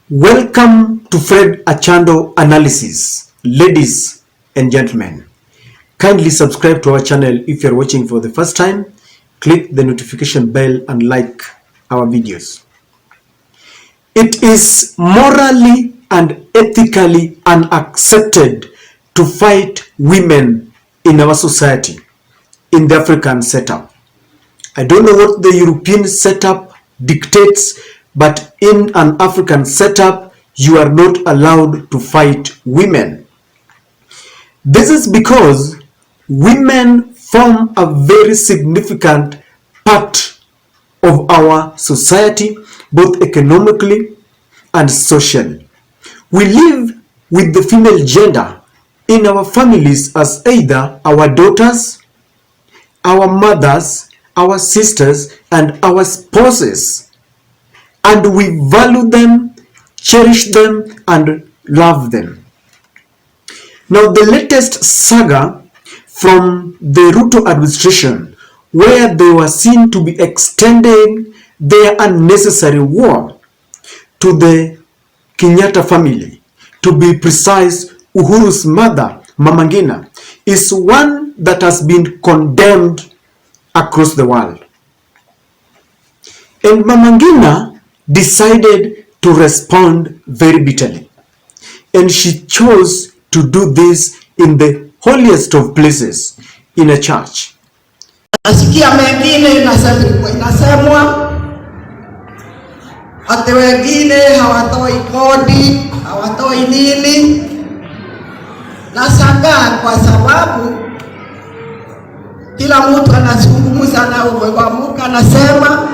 Welcome to Fred Achando Analysis. Ladies and gentlemen, kindly subscribe to our channel if you're watching for the first time. Click the notification bell and like our videos. It is morally and ethically unaccepted to fight women in our society, in the African setup. I don't know what the European setup dictates, but in an African setup, you are not allowed to fight women. This is because women form a very significant part of our society, both economically and socially. We live with the female gender in our families as either our daughters, our mothers, our sisters, and our spouses. And we value them, cherish them, and love them. Now, the latest saga from the Ruto administration, where they were seen to be extending their unnecessary war to the Kenyatta family, to be precise, Uhuru's mother, Mama Ngina, is one that has been condemned across the world. And Mama Ngina decided to respond very bitterly, and she chose to do this in the holiest of places, in a church. Nasikia mengine inasemwa ati wengine hawatoi kodi, hawatoi nini. Nashangaa kwa sababu kila mtu anazungumza na uwewamuka anasema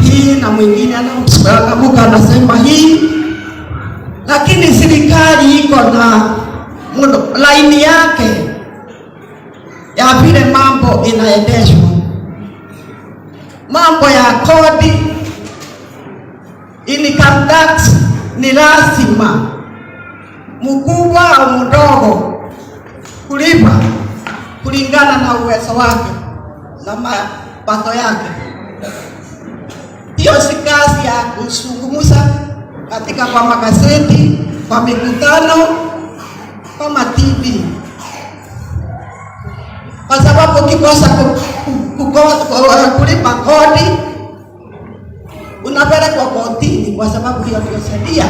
hii na mwingine anamuka anasema hii, lakini serikali iko na laini yake ya vile mambo inaendeshwa. Mambo ya kodi, income tax ni lazima mkubwa au mdogo kulipa kulingana na uwezo wake na mapato yake. Hiyo si kazi ya kuzungumza katika kwa magazeti, kwa mikutano, kwa TV. Kwa sababu ukikosa kulipa kodi unapelekwa kotini, kwa sababu hiyo ndio sheria.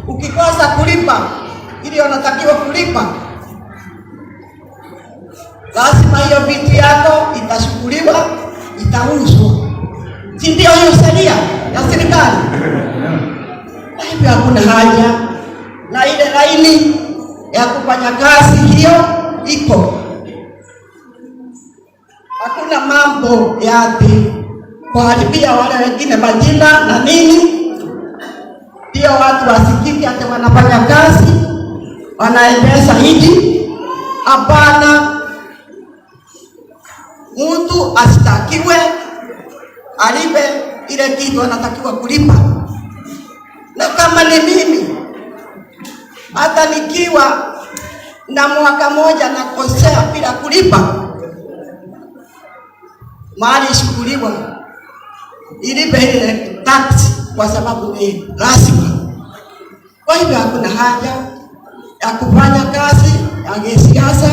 Ukikosa kulipa ili unatakiwa kulipa, lazima hiyo vitu yako itashughuliwa, itauzwa. Si ndio hiyo sheria ya serikali? Hivyo hakuna haja na ile laini ya kufanya kazi hiyo iko. Hakuna mambo ya ati kuharibia wale wengine majina na nini. Ndio watu wasikike ati wanafanya kazi, wanaendesha hivi. Hapana. Mtu asitakiwe alipe ile kitu anatakiwa kulipa. Na kama ni mimi, hata nikiwa na mwaka moja na kosea bila kulipa, mali ishughuliwa ilipe ile tax, kwa sababu ni lazima. Kwa hivyo hakuna haja ya kufanya kazi ya siasa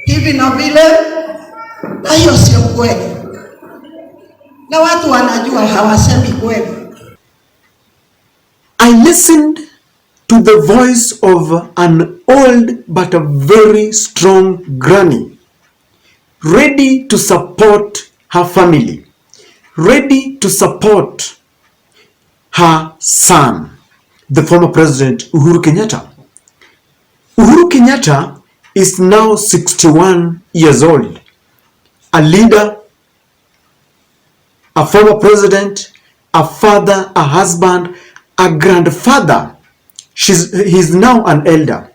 hivi na vile. Na hiyo sio kweli, na watu wanajua, hawasemi kweli. I listened to the voice of an old but a very strong granny, ready to support her family, ready to support her son, the former president Uhuru Kenyatta. Uhuru Kenyatta is now 61 years old. A leader, a former president, a father, a husband, a grandfather. He's now an elder.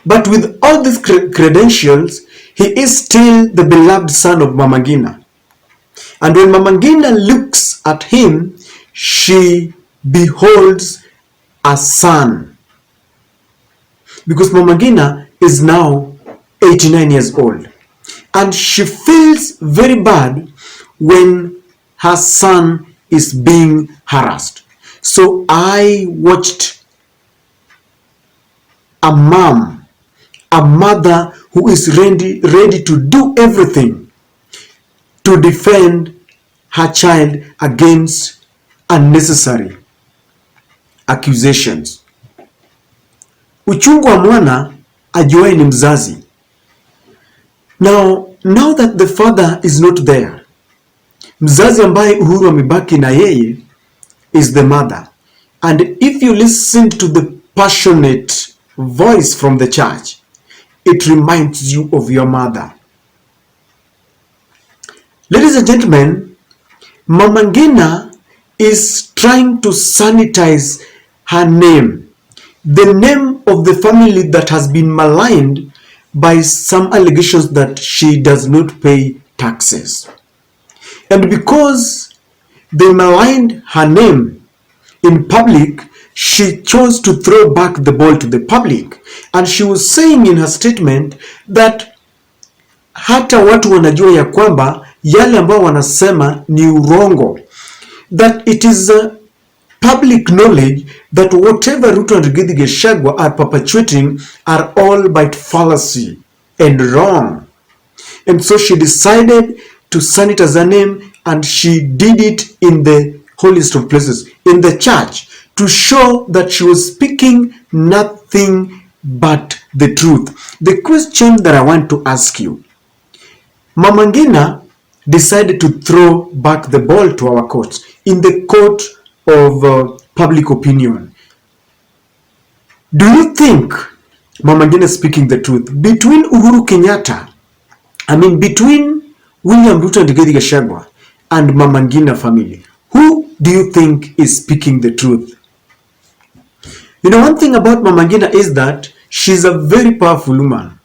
But with all these credentials, he is still the beloved son of Mama Ngina. And when Mama Ngina looks at him, she beholds a son. Because Mama Ngina is now 89 years old. And she feels very bad when her son is being harassed. So I watched a mother who is ready to do everything to defend her child against unnecessary accusations. Uchungu wa mwana ajuaye ni mzazi. Now that the father is not there, mzazi ambaye Uhuru amebaki na yeye is the mother. And if you listen to the passionate voice from the church, it reminds you of your mother. Ladies and gentlemen, Mama Ngina is trying to sanitize her name, the name of the family that has been maligned by some allegations that she does not pay taxes. And because they maligned her name in public, she chose to throw back the ball to the public. And she was saying in her statement that hata watu wanajua ya kwamba yale ambao wanasema ni urongo, that it is public knowledge that whatever Ruto and Rigathi Gachagua are perpetuating are all but fallacy and wrong. And so she decided to sanitize her name, and she did it in the holiest of places, in the church, to show that she was speaking nothing but the truth. The question that I want to ask you, Mama Ngina decided to throw back the ball to our courts, in the court of public opinion. Do you think Mama Ngina is speaking the truth? Between between William Ruto and Rigathi Gachagua and Mama Ngina family, who do you think is speaking the truth? You know, one thing about Mama Ngina is that she's a very powerful woman,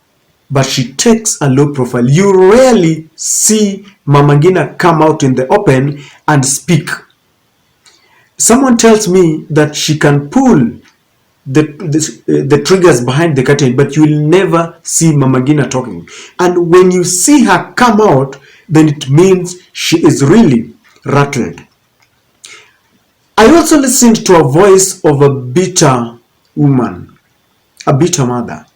but she takes a low profile. You rarely see Mama Ngina come out in the open and speak. Someone tells me that she can pull the triggers behind the curtain, but you will never see Mama Ngina talking. And when you see her come out, then it means she is really rattled. I also listened to a voice of a bitter woman, a bitter mother.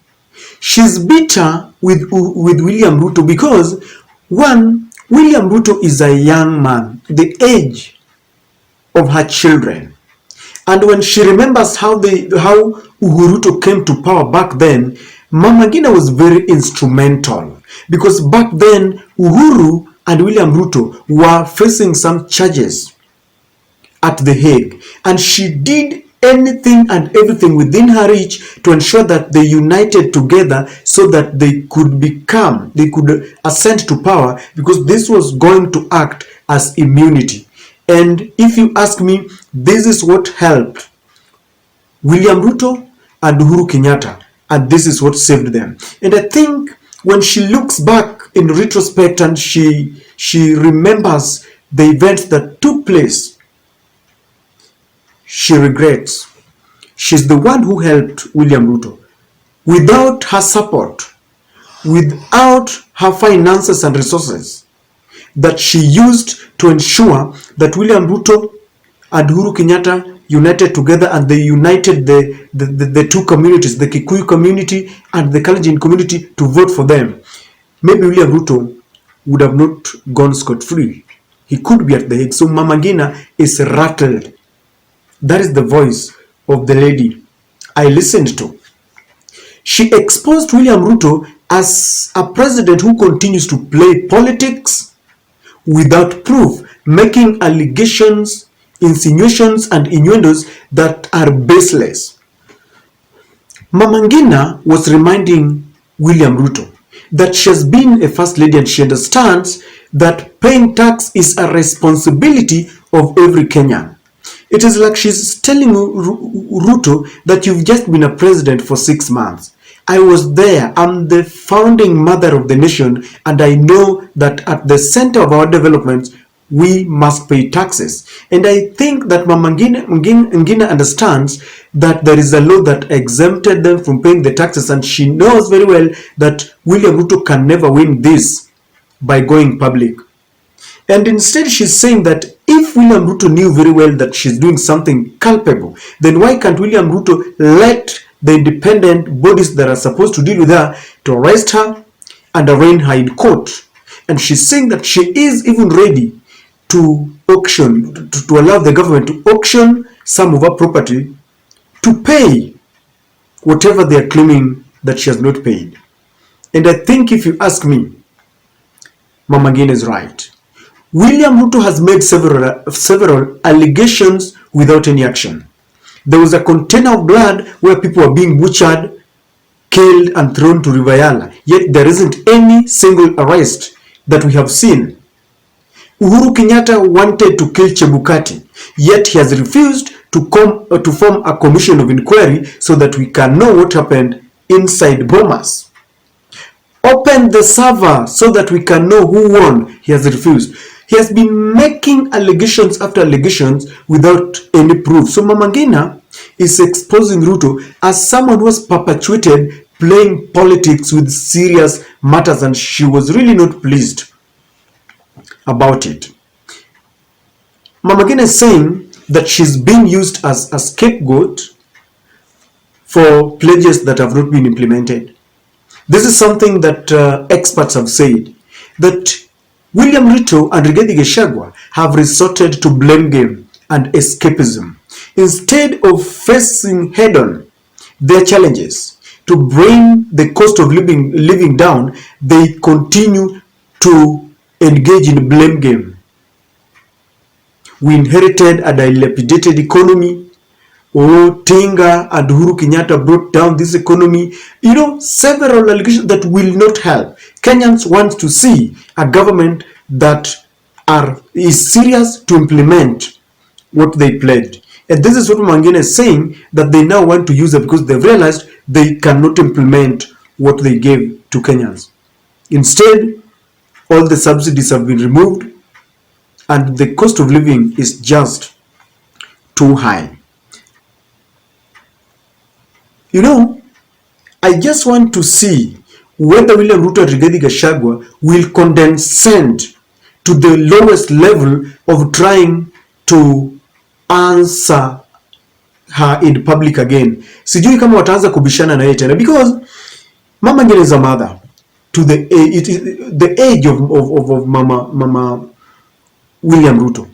She's bitter with William Ruto because, one, William Ruto is a young man, the age of her children. And when she remembers how Uhuru came to power back then, Mama Ngina was very instrumental, because back then Uhuru and William Ruto were facing some charges at The Hague, and she did anything and everything within her reach to ensure that they united together so that they could ascend to power, because this was going to act as immunity. And if you ask me, this is what helped William Ruto and Uhuru Kenyatta, and this is what saved them. And I think when she looks back in retrospect and she remembers the events that took place, she regrets. She's the one who helped William Ruto. Without her support, without her finances and resources that she used to ensure that William Ruto and Uhuru Kenyatta united together, and they united the two communities, the Kikuyu community and the Kalenjin community, to vote for them, maybe William Ruto would have not gone scot-free. He could be at The Hague. So Mama Ngina is rattled. That is the voice of the lady I listened to. She exposed William Ruto as a president who continues to play politics without proof, making allegations, insinuations, and innuendos that are baseless. Mama Ngina was reminding William Ruto that she has been a first lady, and she understands that paying tax is a responsibility of every Kenyan. It is like she's telling Ruto that you've just been a president for 6 months. I was there. I'm the founding mother of the nation, and I know that at the center of our developments, we must pay taxes. And I think that Mama Ngina understands that there is a law that exempted them from paying the taxes, and she knows very well that William Ruto can never win this by going public. And instead she's saying that if William Ruto knew very well that she's doing something culpable, then why can't William Ruto let the independent bodies that are supposed to deal with her to arrest her and arraign her in court? And she's saying that she is even ready to auction, to allow the government to auction some of her property to pay whatever they are claiming that she has not paid. And I think, if you ask me, Mama Ngina is right. William Ruto has made several allegations without any action. There was a container of blood where people were being butchered, killed and thrown to River Yala, yet there isn't any single arrest that we have seen. Uhuru Kenyatta wanted to kill Chebukati, yet he has refused to form a commission of inquiry so that we can know what happened inside Bomas. Open the server so that we can know who won. He has refused. He has been making allegations after allegations without any proof. So Mama Ngina is exposing Ruto as someone who has perpetuated playing politics with serious matters, and she was really not pleased about it. Mama Ngina is saying that she's being used as a scapegoat for pledges that have not been implemented. This is something that experts have said, that William Ruto and Rigathi Gachagua have resorted to blame game and escapism. Instead of facing head-on their challenges to bring the cost of living down, they continue to engage in blame game. We inherited a dilapidated economy. Tinga and Uhuru Kenyatta brought down this economy. Several allegations that will not help. Kenyans want to see a government that is serious to implement what they pledged. And this is what Mama Ngina is saying, that they now want to use it because they've realized they cannot implement what they gave to Kenyans. Instead, all the subsidies have been removed and the cost of living is just too high. I just want to see whether William Ruto and Rigathi Gachagua will condescend to the lowest level of trying to answer her in public again. Sijui kama wataanza kubishana na yeye tena, because Mama Ngina is a mother to the age of Mama William Ruto.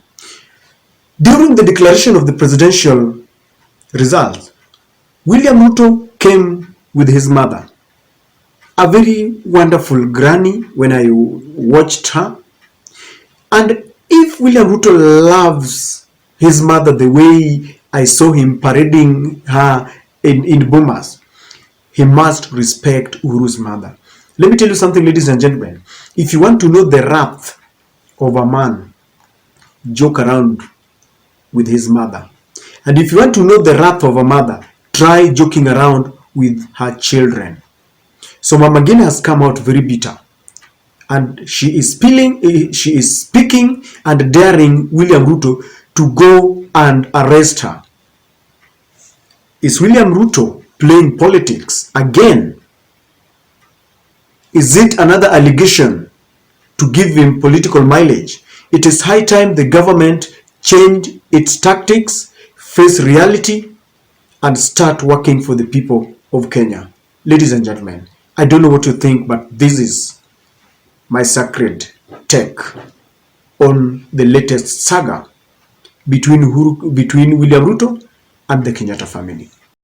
During the declaration of the presidential results, William Ruto came with his mother, a very wonderful granny when I watched her. And if William Ruto loves his mother the way I saw him parading her in Bomas, he must respect Uhuru's mother. Let me tell you something, ladies and gentlemen. If you want to know the wrath of a man, joke around with his mother. And if you want to know the wrath of a mother, try joking around with her children. So Mama Ngina has come out very bitter, and she is speaking and daring William Ruto to go and arrest her. Is William Ruto playing politics again? Is it another allegation to give him political mileage? It is high time the government change its tactics, face reality, and start working for the people of Kenya. Ladies and gentlemen, I don't know what you think, but this is my sacred take on the latest saga between William Ruto and the Kenyatta family.